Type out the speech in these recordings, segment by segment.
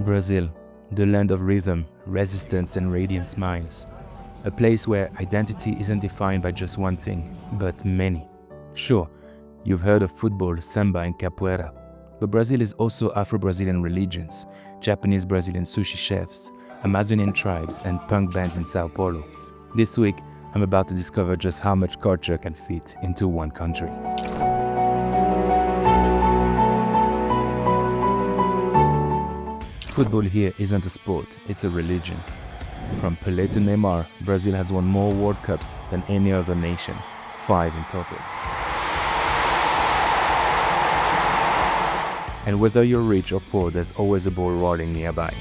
Brazil, the land of rhythm, resistance and radiant smiles. A place where identity isn't defined by just one thing, but many. Sure, you've heard of football, samba and capoeira, but Brazil is also Afro-Brazilian religions, Japanese Brazilian sushi chefs, Amazonian tribes and punk bands in Sao Paulo. This week, I'm about to discover just how much culture can fit into one country. Football here isn't a sport, it's a religion. From Pelé to Neymar, Brazil has won more World Cups than any other nation, 5 in total. And whether you're rich or poor, there's always a ball rolling nearby.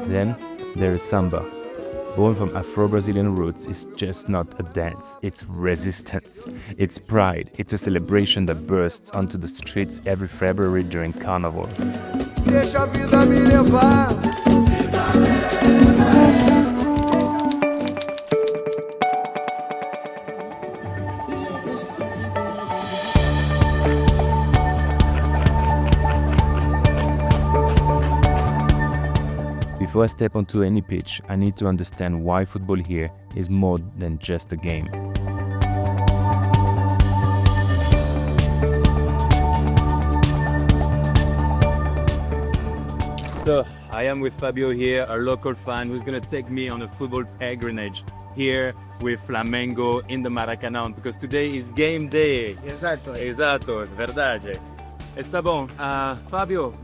Then there is samba. Born from Afro-Brazilian roots, it's just not a dance, it's resistance. It's pride, it's a celebration that bursts onto the streets every February during Carnival. Deixa a vida me levar. Before I step onto any pitch, I need to understand why football here is more than just a game. So, I am with Fabio here, a local fan who's going to take me on a football pilgrimage here with Flamengo in the Maracanã, because today is game day. Exato, verdade. Está bom. Fabio,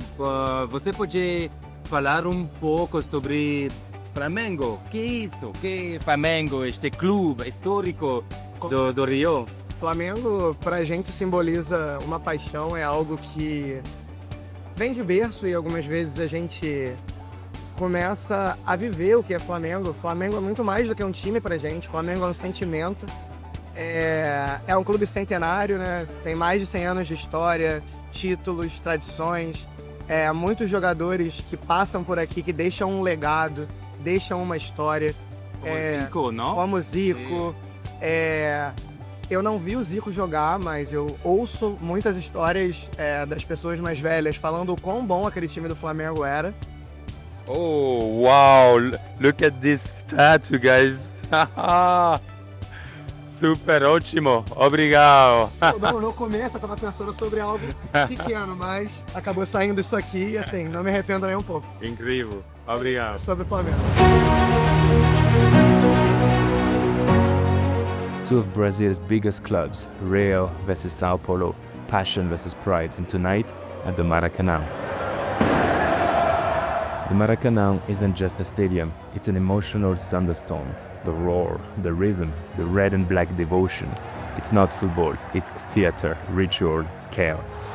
você pode falar pouco sobre Flamengo? Que é isso? Que é Flamengo, este clube histórico do Rio? Flamengo, pra gente, simboliza uma paixão, é algo que vem de berço e algumas vezes a gente começa a viver o que é Flamengo. Flamengo é muito mais do que um time pra gente, Flamengo é um sentimento. É um clube centenário, né? Tem mais de 100 anos de história, títulos, tradições. Muitos jogadores que passam por aqui, que deixam um legado, deixam uma história. Zico, não? Como Zico. Eu não vi o Zico jogar, mas eu ouço muitas histórias das pessoas mais velhas falando o quão bom aquele time do Flamengo era. Oh, wow! Look at this tattoo, guys! Super, ótimo, obrigado. No começo eu tava pensando sobre algo pequeno, mas acabou saindo isso aqui e assim, não me arrependo nem um pouco. Incrível, obrigado. Sobre o Flamengo. Two of Brazil's biggest clubs, Rio versus Sao Paulo, passion versus pride, and tonight at the Maracanã. The Maracanã isn't just a stadium, it's an emotional thunderstorm. The roar, the rhythm, the red and black devotion. It's not football, it's theater, ritual, chaos.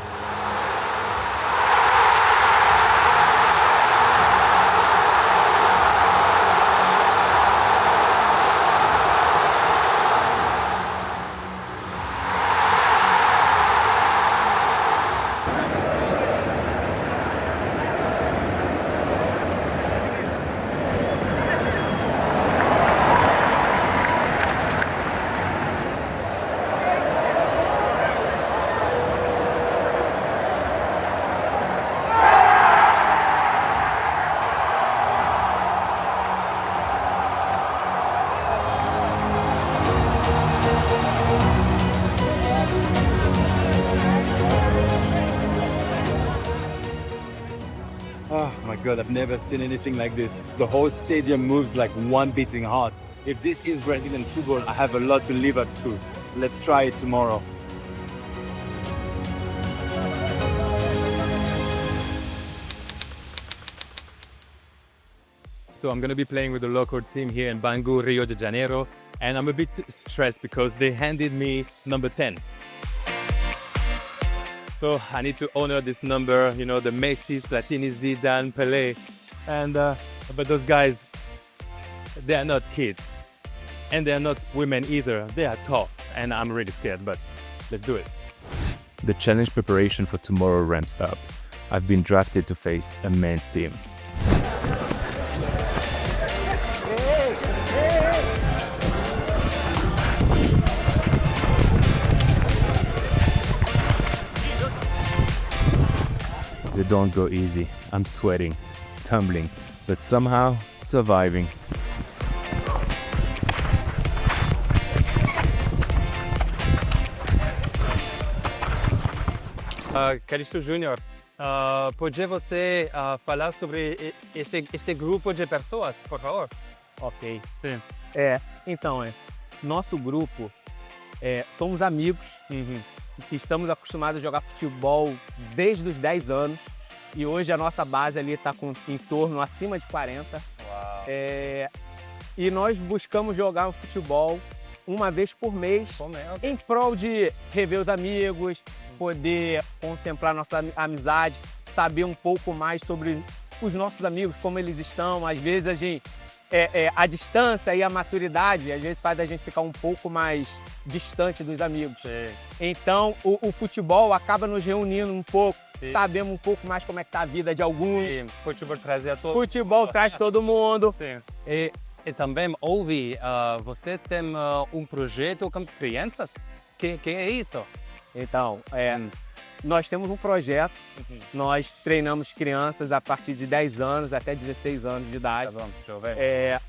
Oh my God, I've never seen anything like this. The whole stadium moves like one beating heart. If this is Brazilian football, I have a lot to live up to. Let's try it tomorrow. So I'm going to be playing with the local team here in Bangu, Rio de Janeiro, and I'm a bit stressed because they handed me number 10. So I need to honor this number, you know, the Messi, Platini, Zidane, Pelé. And but those guys, they are not kids. And they are not women either. They are tough. And I'm really scared, but let's do it. The challenge preparation for tomorrow ramps up. I've been drafted to face a men's team. don't go easy. I'm sweating, stumbling, but somehow surviving. Calixto Júnior, podia você falar sobre este grupo de pessoas, por favor? Ok. Sim. Então, nosso grupo, somos amigos, estamos acostumados a jogar futebol desde os 10 anos e hoje a nossa base ali está em torno acima de 40. Uau. E nós buscamos jogar um futebol uma vez por mês em prol de rever os amigos, poder contemplar nossa amizade, saber um pouco mais sobre os nossos amigos, como eles estão. Às vezes a distância e a maturidade às vezes faz a gente ficar um pouco mais distante dos amigos. Sim. Então o futebol acaba nos reunindo um pouco, Sim. sabemos um pouco mais como é que tá a vida de alguns. Sim. Futebol trazia todo. Futebol traz todo mundo. Sim. E também ouvi, vocês têm um projeto com crianças? Que é isso? Então, nós temos um projeto, nós treinamos crianças a partir de 10 anos até 16 anos de idade. Tá bom, deixa eu ver.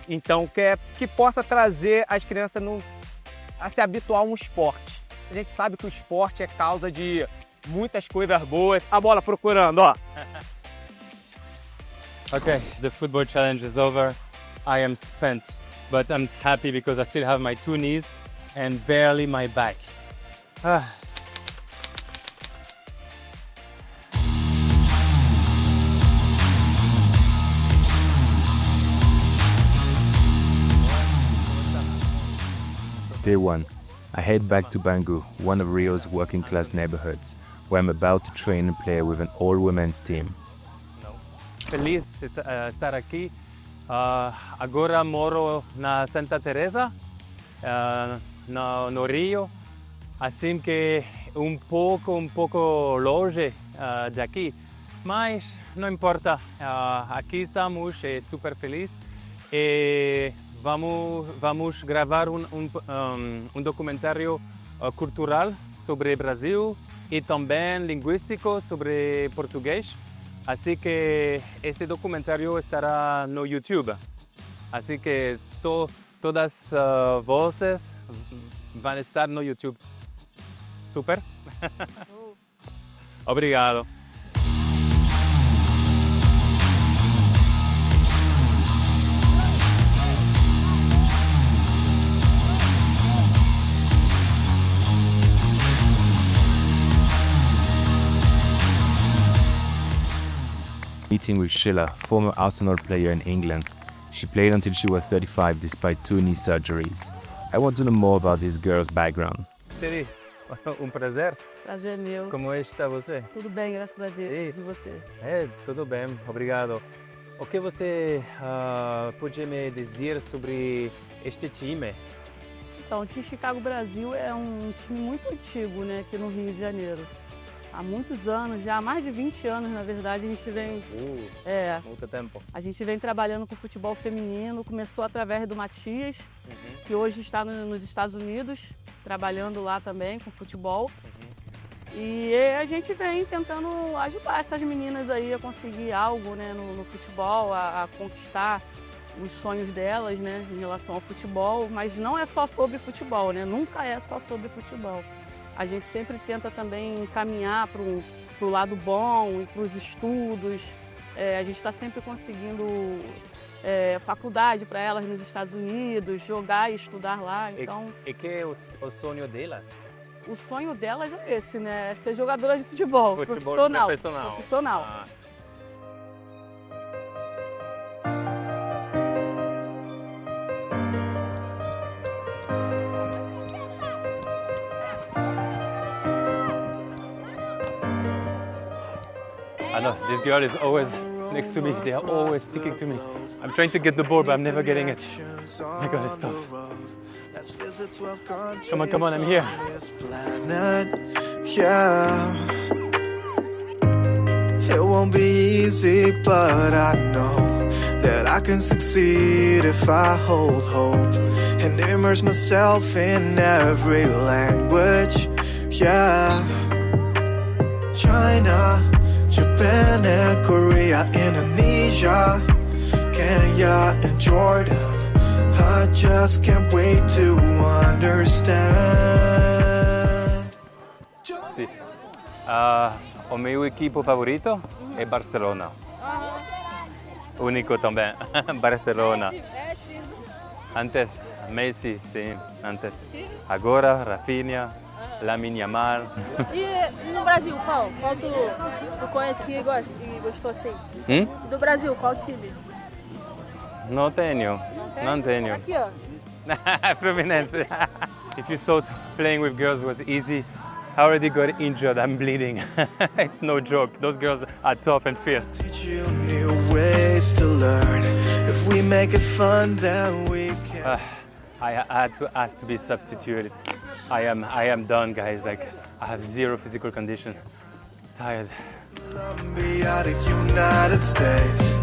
Então, que possa trazer as crianças a se habituar a um esporte. A gente sabe que o esporte é causa de muitas coisas boas. A bola procurando, ó. Okay, the football challenge is over. I am spent, but I'm happy because I still have my 2 knees and barely my back. Day 1. I head back to Bangu, one of Rio's working class neighborhoods, where I'm about to train and play with an all-women's team. Feliz estar aqui. Agora moro na Santa Teresa, no Rio, assim que um pouco longe daqui, mas não importa. Aqui estamos, super feliz e vamos gravar um documentário cultural sobre Brasil e também linguístico sobre português. Assim que esse documentário estará no YouTube. Assim que todas as vozes vão estar no YouTube. Super? Obrigado. Meeting with Sheila, former Arsenal player in England. She played until she was 35 despite 2 knee surgeries. I want to know more about this girl's background. Siri, prazer. Prazer meu. Como está você? Tudo bem, graças a Deus. Sim. E você? Tudo bem, obrigado. O que você pode me dizer sobre este time? Então, o time Chicago Brasil é um time muito antigo, né, aqui no Rio de Janeiro. Há muitos anos, já há mais de 20 anos, na verdade, a gente vem... Muito tempo. A gente vem trabalhando com futebol feminino, começou através do Matias, que hoje está nos Estados Unidos, trabalhando lá também com futebol. E a gente vem tentando ajudar essas meninas aí a conseguir algo, né, no futebol, a conquistar os sonhos delas, né, em relação ao futebol, mas não é só sobre futebol, né, nunca é só sobre futebol. A gente sempre tenta também caminhar para o lado bom e para os estudos. A gente está sempre conseguindo faculdade para elas nos Estados Unidos, jogar e estudar lá. Então, E que é o sonho delas? o sonho delas é esse, né? É ser jogadora de futebol, Futebol profissional. profissional. I know, this girl is always next to me. They are always sticking to me. I'm trying to get the ball, but I'm never getting it. Oh my God, it's tough. Come on, I'm here. Yeah. It won't be easy, but I know that I can succeed if I hold hope and immerse myself in every language. Yeah. China, Japan and Korea, Indonesia, Kenya and Jordan. I just can't wait to understand. Sì. O meu equipo favorito è Barcelona. Único também, Barcelona. Antes, Messi, sim, antes. Agora, Rafinha, Lamine Yamal. E no Brasil, qual? Qual tu conhecia e gostou assim? E do Brasil, qual time? Não tenho, não tenho. Aqui, ó. Fluminense. If you thought playing with girls was easy, I already got injured, I'm bleeding. It's no joke, those girls are tough and fierce. Teach you new ways to learn. If we make it fun, then we can. I had to ask to be substituted. I am done, guys. Like, I have zero physical condition. Tired. Colombia to United States.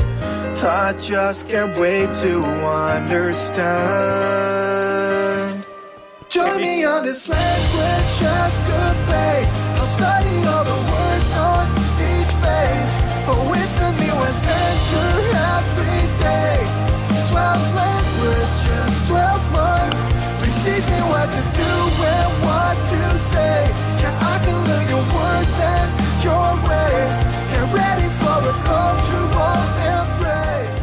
I just can't wait to understand. Join me on this language escapade. I'll study all the words on each page. Oh, it's a new adventure every day. 12 languages, 12 months. Please teach me what to do and what to say. Yeah, I can learn your words and your ways. Get ready for a cultural embrace.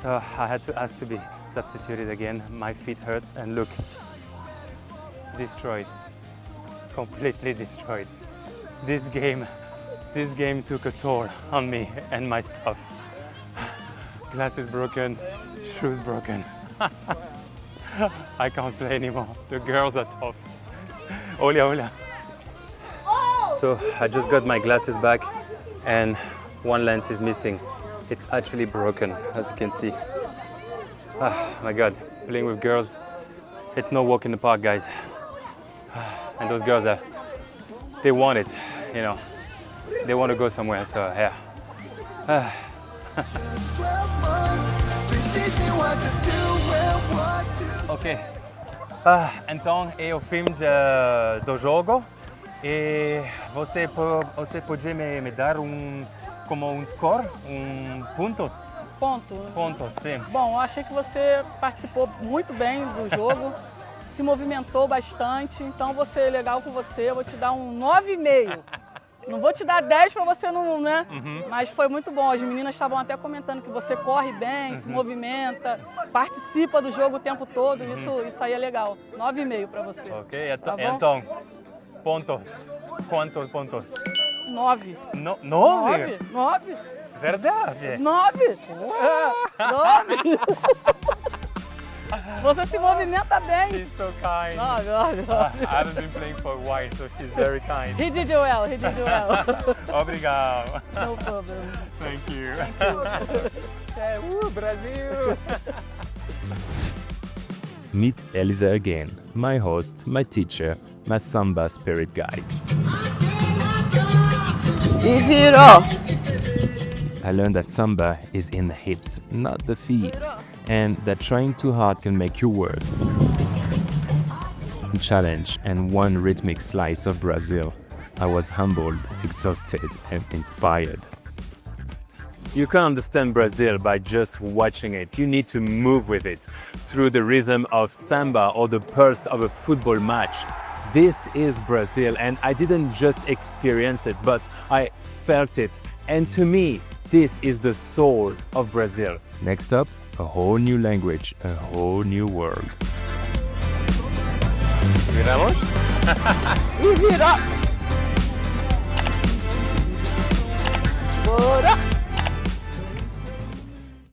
So I had to ask to be substituted again. My feet hurt and look, destroyed, completely destroyed. This game took a toll on me and my stuff. Glasses broken, shoes broken. I can't play anymore. The girls are tough. Hola, hola. So I just got my glasses back and one lens is missing. It's actually broken, as you can see. Oh my God, playing with girls, it's no walk in the park, guys. And those girls, they want it, you know. They want to go somewhere, so yeah. Ok. Então, é o fim do jogo. E você pode me dar como um score, pontos? Pontos, sim. Bom, eu achei que você participou muito bem do jogo, se movimentou bastante, então vou ser legal com você, eu vou te dar um 9,5. Não vou te dar 10 para você não, né? Mas foi muito bom. As meninas estavam até comentando que você corre bem, se movimenta, participa do jogo o tempo todo. Isso aí é legal. 9,5 para você. Ok, tá bom? então, pontos. Quantos pontos? 9. 9? 9? Verdade? 9? 9? Você se movimenta bem. She's so kind. 9. I haven't been playing for a while, so she's very kind. He did you well. Obrigado. No problem. Thank you. Brasil! Meet Elisa again, my host, my teacher, my samba spirit guide. E virou! I learned that samba is in the hips, not the feet, and that trying too hard can make you worse. Challenge and one rhythmic slice of Brazil. I was humbled, exhausted, and inspired. You can't understand Brazil by just watching it. You need to move with it through the rhythm of samba or the pulse of a football match. This is Brazil, and I didn't just experience it, but I felt it. And to me, this is the soul of Brazil. Next up, a whole new language, a whole new world. Viramos? E virou! Bora!